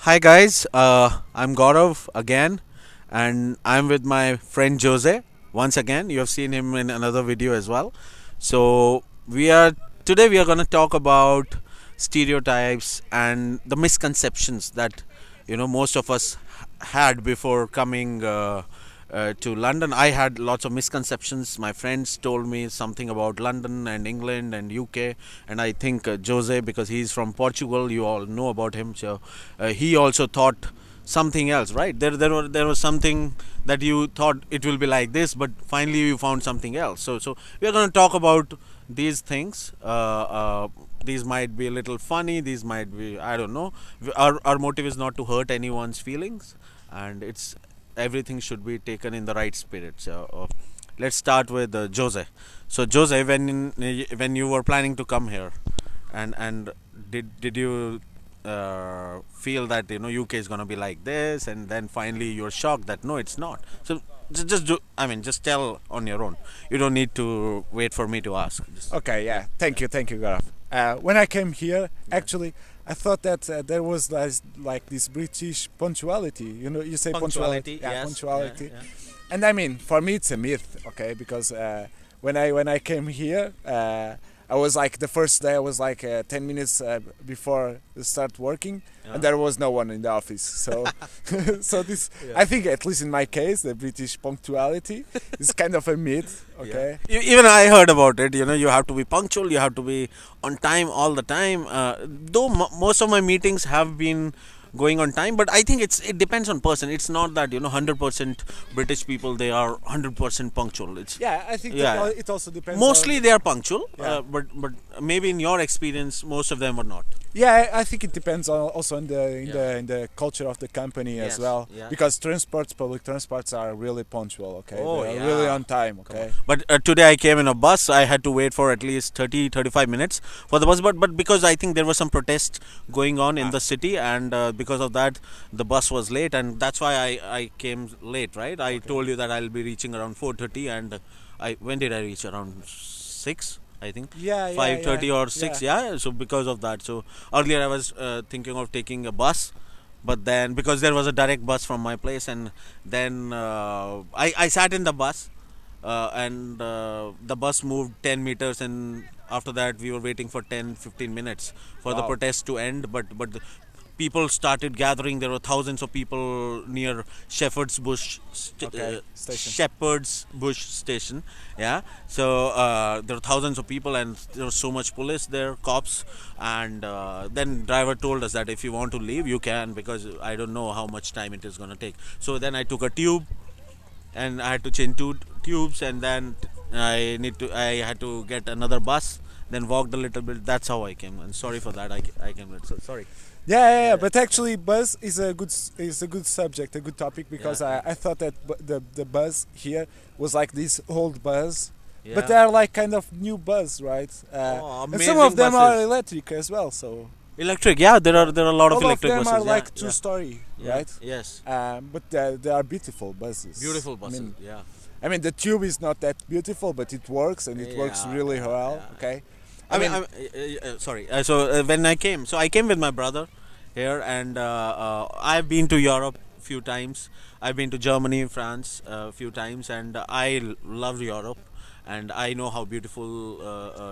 Hi guys, I'm Gaurav again, and I'm with my friend Jose. Once again, you have seen him in another video as well. So we are today we are going to talk about stereotypes and the misconceptions that most of us had before coming to London. I had lots of misconceptions. My friends told me something about London and England and UK, and I think Jose, because he's from Portugal, you all know about him. So he also thought something else, right? There was something that you thought it will be like this, but finally you found something else. So we are going to talk about these things. These might be a little funny. These might be, I don't know. Our motive is not to hurt anyone's feelings, and it's everything should be taken in the right spirit. So let's start with Jose. So Jose, when you were planning to come here, and did you feel that UK is gonna be like this, and then finally you're shocked that no, it's not. So just do. I mean, just tell on your own. You don't need to wait for me to ask. Just, Okay, yeah. Thank you, Gaurav. When I came here, actually, I thought that there was like this British punctuality. You know, you say punctuality. Yeah, yes, punctuality. yeah. And I mean, for me, it's a myth. Okay, because when I came here, I was like the first day. I was like 10 minutes before I start working, and there was no one in the office. So, so this, I think, at least in my case, the British punctuality is kind of a myth. Okay. Even I heard about it. You have to be punctual. You have to be on time all the time. Though most of my meetings have been going on time, but I think it depends on person. It's not that 100% British people they are 100% punctual. It's Yeah, I think Yeah. it also depends. mostly they are punctual, Yeah. but maybe in your experience most of them were not. Yeah, I think it depends on also in the Yeah. in the culture of the company Yes, as well. yeah. Because public transports are really punctual. Okay, Oh, they're yeah. really on time. Okay. But today I came in a bus. I had to wait for at least 35 minutes for the bus. But because I think there was some protest going on in the city, and because of that, the bus was late, and that's why I came late. Right? I told you that I'll be reaching around 4:30, and when did I reach? Around 6, I think. Yeah, 5:30 yeah, or 6. Yeah. So because of that, so earlier I was thinking of taking a bus. But then, because there was a direct bus from my place, and then I sat in the bus, and the bus moved 10 meters, and after that we were waiting for 10-15 minutes for the Wow. protest to end. But the people started gathering. There were thousands of people near Okay, station. Shepherd's Bush station. Yeah. So there were thousands of people, and there was so much police there, cops. And then driver told us that if you want to leave, you can, because I don't know how much time it is going to take. So then I took a tube, and I had to change two tubes, and then I had to get another bus, then walked a little bit. That's how I came. And sorry for that. I came late. So sorry. Yeah. But actually, buzz is a good subject, a good topic, because Yeah. I thought that the buzz here was like this old buzz, Yeah. but they are like kind of new buzz, right? Oh, And some amazing of them are buses. electric as well. So Electric. Yeah, there are a lot of all of electric them buses. are Yeah, like yeah. two-story, Yeah. right? Yes. But they are beautiful buses. Beautiful buses. Yeah. I mean, the tube is not that beautiful, but it works, and it works Yeah, really yeah, well. yeah. Okay. Sorry. When I came, I came with my brother here, and I've been to Europe a few times. I've been to Germany, France a few times, and I love Europe. And I know how beautiful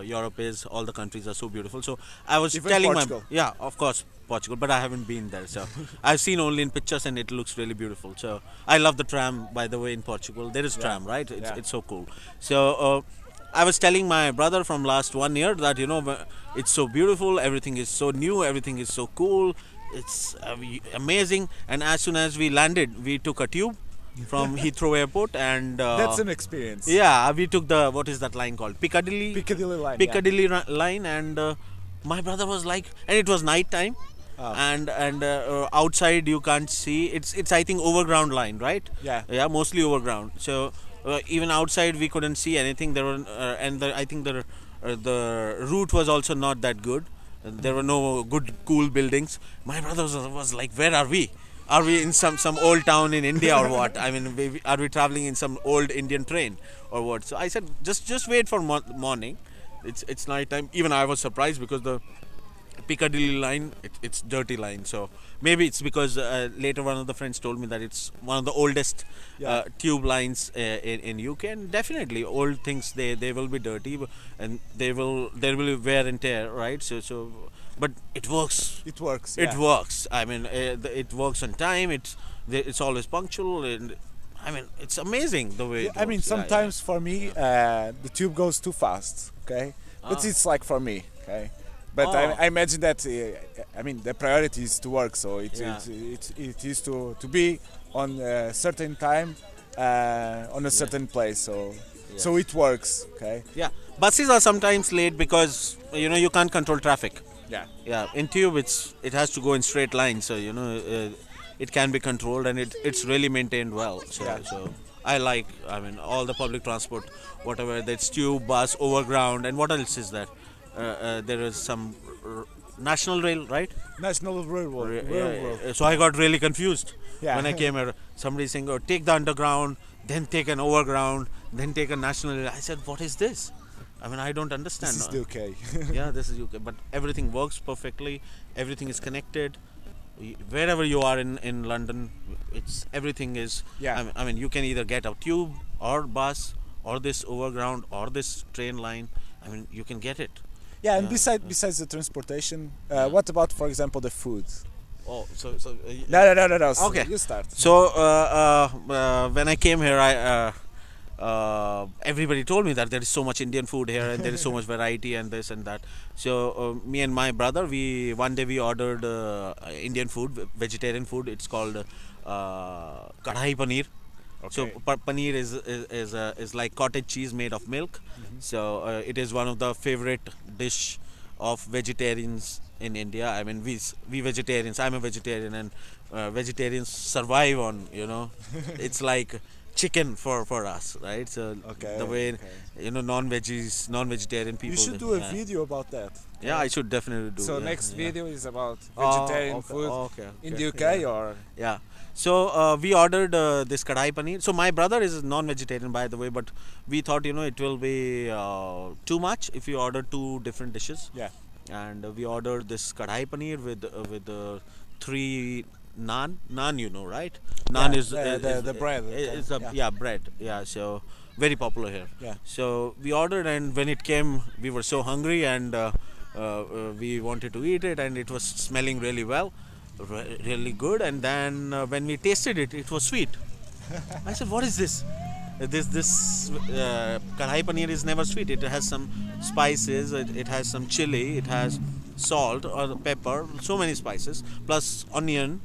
Europe is. All the countries are so beautiful. So I was Even telling Portugal. yeah, of course, Portugal, but I haven't been there. So I've seen only in pictures, and it looks really beautiful. So I love the tram, by the way, in Portugal. There is tram, right? It's so cool. So I was telling my brother from last 1 year that it's so beautiful. Everything is so new. Everything is so cool. It's amazing. And as soon as we landed, we took a tube from Heathrow Airport, and That's an experience. yeah, we took the, what is that line called? Piccadilly line. Line, and my brother was like, and it was night time, Oh. and outside you can't see. It's I think overground line, right? Yeah. Mostly overground. So even outside we couldn't see anything. There were I think the route was also not that good. There were no good cool buildings. My brother was like, where are we? Are we in some old town in India or what? I mean, are we traveling in some old Indian train or what? So I said, just wait for morning. It's night time. Even I was surprised, because the Piccadilly line, it's dirty line. So maybe it's because later one of the friends told me that it's one of the oldest Yeah. tube lines in UK, and definitely old things they will be dirty, and there will be wear and tear, right? So but it works. It works. It Yeah. works. I mean, it works on time. It's always punctual, and I mean, it's amazing the way Yeah, it I mean, works. Yeah, sometimes for me, the tube goes too fast. Okay, but Ah. it's like for me. Okay, but Oh. I imagine that. I mean, the priority is to work, so Yeah. it is to be on a certain time, on a certain place. So it works. Okay. Yeah, buses are sometimes late because you can't control traffic. Yeah. Yeah, in tube it has to go in straight line, so it can be controlled, and it's really maintained well. So Yeah. so I mean all the public transport, whatever that's tube, bus, overground, and what else is there? There is some national rail, right? National Railroad. Railroad. So I got really confused Yeah. when I came here. Somebody saying, "Oh, take the underground, then take an overground, then take a national rail." I said, "What is this?" I mean, I don't understand. This is the UK. Yeah, this is UK, but everything works perfectly. Everything is connected. Wherever you are in London, it's everything is. Yeah. I mean, you can either get a tube or bus or this overground or this train line. I mean, you can get it. Yeah, and Yeah. besides the transportation, what about, for example, the food? Oh, No. Okay. You start. So when I came here, everybody told me that there is so much Indian food here and there is so much variety and this and that. So me and my brother, one day we ordered Indian food, vegetarian food. It's called kadhai paneer. So Okay. paneer is like cottage cheese made of milk. So it is one of the favorite dish of vegetarians in India. I mean, we vegetarians. I'm a vegetarian, and vegetarians survive on it's like chicken for us, right? So Okay, the way okay. non-vegetarian people. You should do a yeah. video about that. Yeah, I should definitely do. So yeah, next yeah. video is about Oh, vegetarian okay, food okay, in okay, the UK yeah. or Yeah. So we ordered this kadai paneer. So my brother is non-vegetarian, by the way, but we thought it will be too much if we order two different dishes. yeah. And we ordered this kadai paneer with 3 naan. Naan, right? Naan Yeah, is the bread, It's a, yeah. yeah, bread. Yeah, so very popular here. Yeah. So we ordered, and when it came, we were so hungry, and we wanted to eat it, and it was smelling really well, really good. And then when we tasted it, it was sweet. I said, "What is this?" This kadhai paneer is never sweet. It has some spices. It has some chili. It has salt or pepper. So many spices plus onion,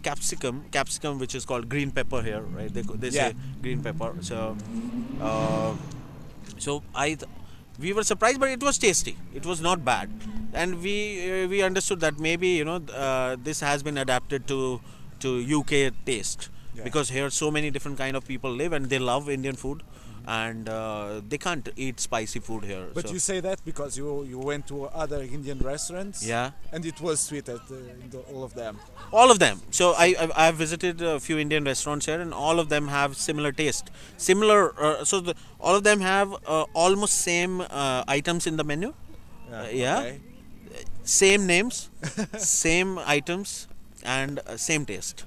capsicum, which is called green pepper here, right? They Yeah. say green pepper. So uh, so we were surprised, but it was tasty. It was not bad, and we understood that maybe this has been adapted to UK taste. Yeah. Because here so many different kind of people live and they love Indian food, and they can't eat spicy food here. But so, you say that because you went to other Indian restaurants. yeah, And it was sweet at all of them. all of them. So I've visited a few Indian restaurants here, and all of them have similar taste, similar. All of them have almost same items in the menu. Yeah. Okay. Same names, same items, and same taste.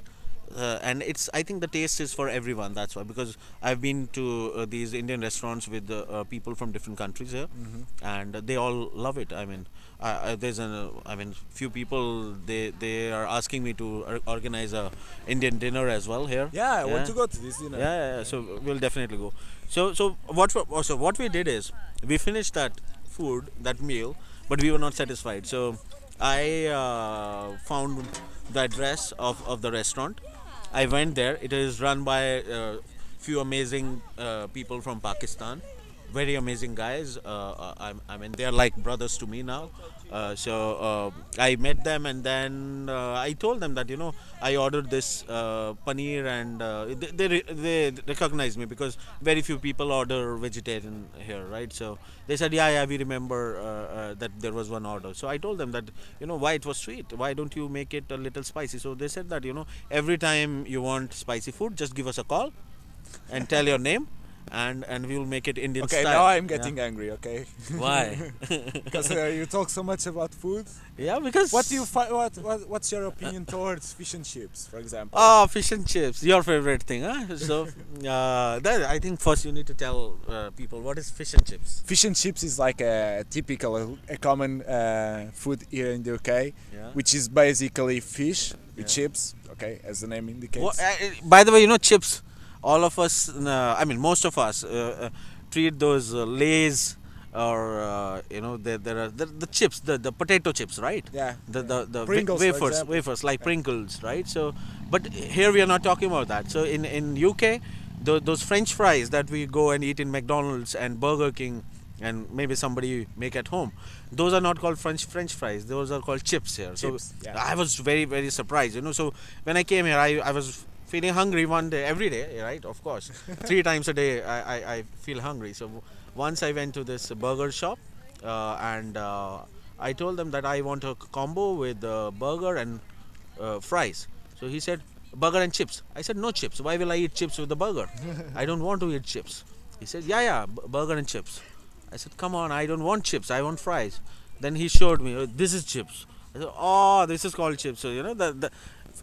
And I think the taste is for everyone. That's why, because I've been to these Indian restaurants with people from different countries here, and they all love it. I mean, few people they are asking me to organize a Indian dinner as well here. Yeah, I want to go to this dinner. Yeah. So we'll definitely go. So what we did is we finished that meal, but we were not satisfied. So I found the address of the restaurant. I went there. It is run by a few amazing people from Pakistan. Very amazing guys. I mean, they are like brothers to me now. So I met them, and then I told them that I ordered this paneer, and they recognized me because very few people order vegetarian here, right? So they said, yeah, we remember that there was one order. So I told them that why it was sweet. Why don't you make it a little spicy? So they said that every time you want spicy food, just give us a call and tell your name, and we will make it Indian Okay, style. now I'm Yeah. getting angry. Okay, Why? because you talk so much about food. Yeah, because What do you what's your opinion towards fish and chips, for example? oh, fish and chips, your favorite thing, huh? So, that, I think first you need to tell people what is fish and chips. Fish and chips is like a typical, a common food here in the UK, Yeah. which is basically fish with Yeah. chips. Okay, as the name indicates. Well, by the way, chips. All of us, I mean, most of us, treat those Lays or there are the chips, the potato chips, right? Yeah. The Pringles, for wafers, example. wafers like Yeah. Pringles, right? So, but here we are not talking about that. So in UK, those French fries that we go and eat in McDonald's and Burger King, and maybe somebody make at home, those are not called French fries. Those are called chips here. Chips, So yeah. I was very very surprised. So when I came here, I was feeling hungry one day, every day, right? Of course, 3 times a day I feel hungry. So once I went to this burger shop, and I told them that I want a combo with burger and fries. So he said burger and chips. I said no chips. Why will I eat chips with the burger? I don't want to eat chips. He said yeah, burger and chips. I said come on, I don't want chips. I want fries. Then he showed me, this is chips. I said, oh, this is called chips. So the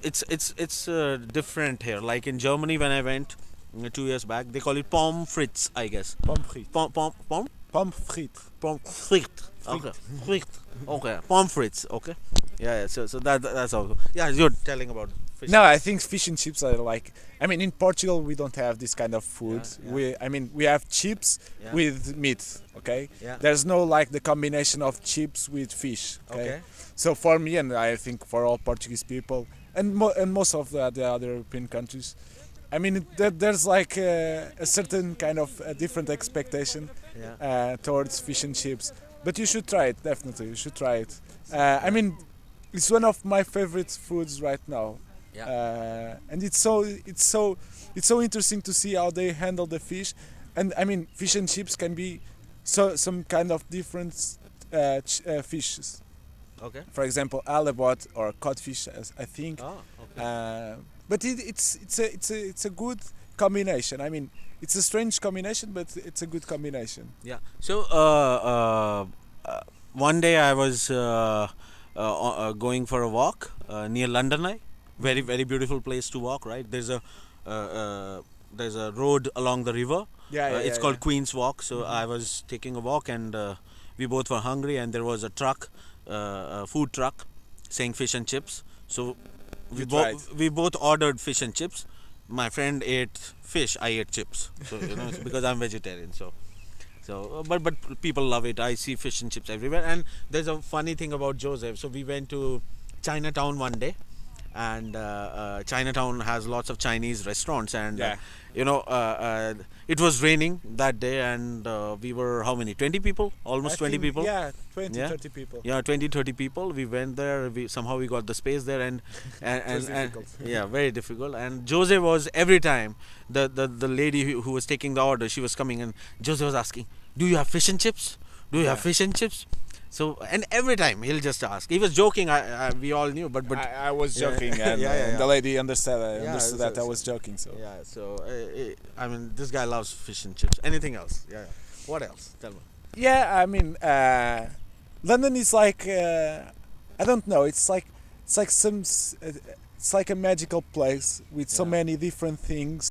it's different here. Like in Germany, when I went 2 years back, they call it pommes frites, I guess. Pommes frites. Pommes frites. Okay, frites. Okay, pommes frites. Okay. Yeah. So that's all. Yeah, you're telling about fish. No, I think fish and chips are like. I mean, in Portugal we don't have this kind of food. Yeah. We have chips Yeah. with meat. Okay. Yeah. There's no like the combination of chips with fish. Okay. So for me, and I think for all Portuguese people, and most of the other European countries, I mean, there's like a certain kind of a different expectation Yeah. towards fish and chips. But you should try it, definitely. You should try it. I mean, it's one of my favorite foods right now. Yeah. And it's so interesting to see how they handle the fish. And I mean, fish and chips can be some kind of different fishes. Okay. For example, halibut or codfish, as I think. Oh. Okay. But it's a good combination. I mean, it's a strange combination, but it's a good combination. Yeah. So one day I was going for a walk near London Eye. Very very beautiful place to walk. Right. There's a road along the river. It's called Queen's Walk. So I was taking a walk, and we both were hungry, and there was a truck, a food truck, saying fish and chips. So we both ordered fish and chips. My friend ate fish, I ate chips. So because I'm vegetarian. But people love it. I see fish and chips everywhere. And there's a funny thing about Joseph. So we went to Chinatown one day, and Chinatown has lots of Chinese restaurants, and it was raining that day, and we were how many, 20 people, almost 20 people. Yeah, 20, Yeah. 30 people. Yeah, 20-30 people. We went there. Somehow we got the space there, and was difficult. yeah, very difficult. And Jose was every time the lady who was taking the order, she was coming, and Jose was asking, "Do you have fish and chips? Do you have fish and chips?" So, and every time he'll just ask. He was joking. We all knew, but I was joking, and Yeah. the lady understood that I so- was joking. So yeah. So I mean, this guy loves fish and chips. Anything else? Yeah. What else? Tell me. yeah, I mean, London is like I don't know. It's like it's like a magical place with so Yeah. many different things.